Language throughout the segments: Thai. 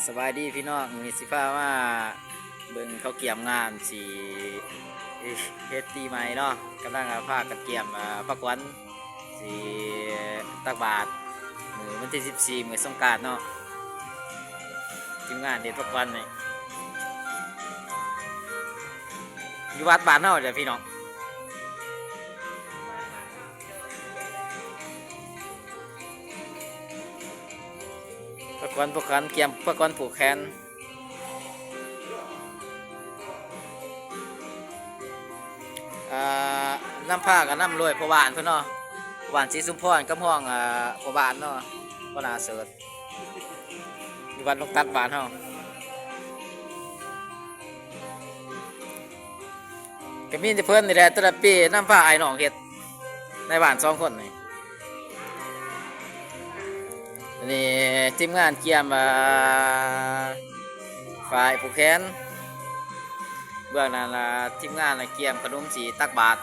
สบายดีพี่น้องมีสิฟ้าว่าเบิ่งเขาเกี่ยมงานสีเฮ็ดตีใหม่เนาะกำลังพากันเกี่ยมพักวันสีตักบาทมือวันที่14มือสงกรานต์เนาะทีมงานเด็ดพักวันนี่อยู่วัดบ้านเฮาเด้อพี่น้องพักวันเกี่ยมพักวันผูกแขนน้ำผ้ากับน้ำรวยพอบานเพื่อนเนาะพอบานสีสุมพรกับห้องพอบานเนาะก็น่าเสิร์ชอยู่บ้านลงตัดบานเฮาก็มีแต่เพื่อนนี่แหละแต่ละปีน้ำผ้าไอ้หนองเฮ็ดในบ้าน2 คนนี่ทีมงานเกี่ยมฝ่ายผูกแขนเบื้องนั้นทีมงานเกี่ยมขนมสีตักบาท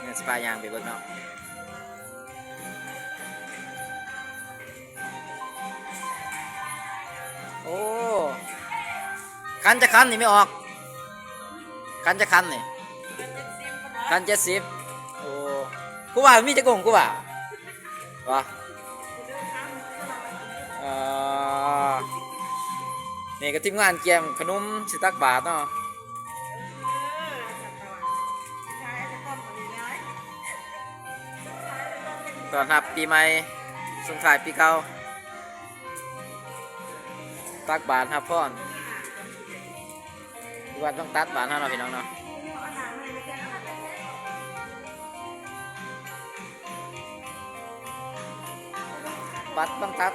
เงินสปายางไปเบิ่งเนาะโอ้คันจะคันนี่ไม่ออกคันจะคันนี่คัน70โอ้กูว่ามีจะโกงกูว่าวะนี่ก็ทีมงานเกี่ยมขนมสิตักบาทเนาะตอนรับปีใหม่ส่งท้ายปีเก่าตักบาทครับพ่อนวันต้องตัดบาทเนาะพี่น้องเนาะบัตรต้องตัด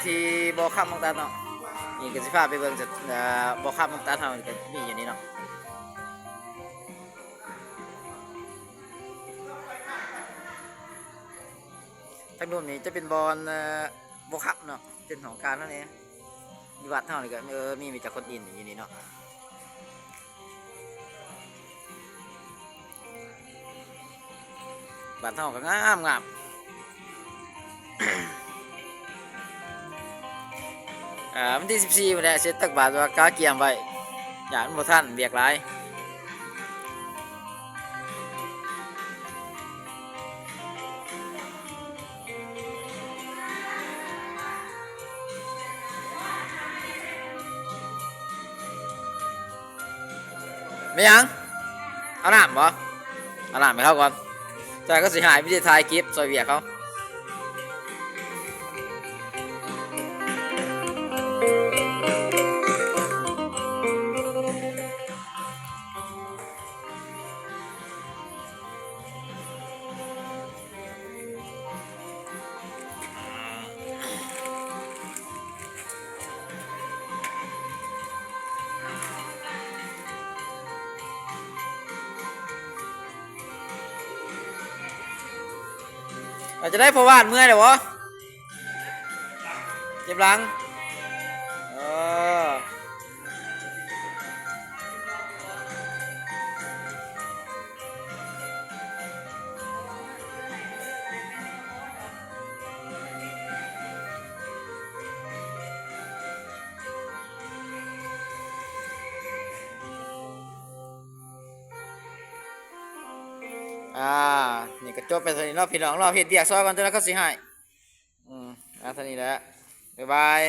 ที่บ่อข้ามต้องตัดเนาะนี่ก็สิพาไปเบิ่งจะบ่อข้ามต้องตัดเฮาก็มีอย่างนี้เนาะทั้งรวมนี้จะเป็นบอลบ่อข้ามเนาะเป็นของการนั่นเองมีวัดเท่านี้ก็มีจากคนอินอยู่นี่เนาะบ้านเท่าก็งามวันที่14วันแรกเสร็จตักบาทว่ากาเกียมไว้อย่ามันบ่ทันเบียกหลายไม่ยังเอาน้ำบ่เอาน้ำไปเข้าก่อนแต่ก็สิหายวิธีถ่ายคลิปซอยเบียกเขาเราจะได้พอวาดเมื่อเดี๋ยววะเจ็บหลังนี่ก็จบไปทีนี้เนาะพี่น้องเราเห็ดเบียกซอยกันจนแล้วก็สิหายเท่านี้แหละบ๊ายบาย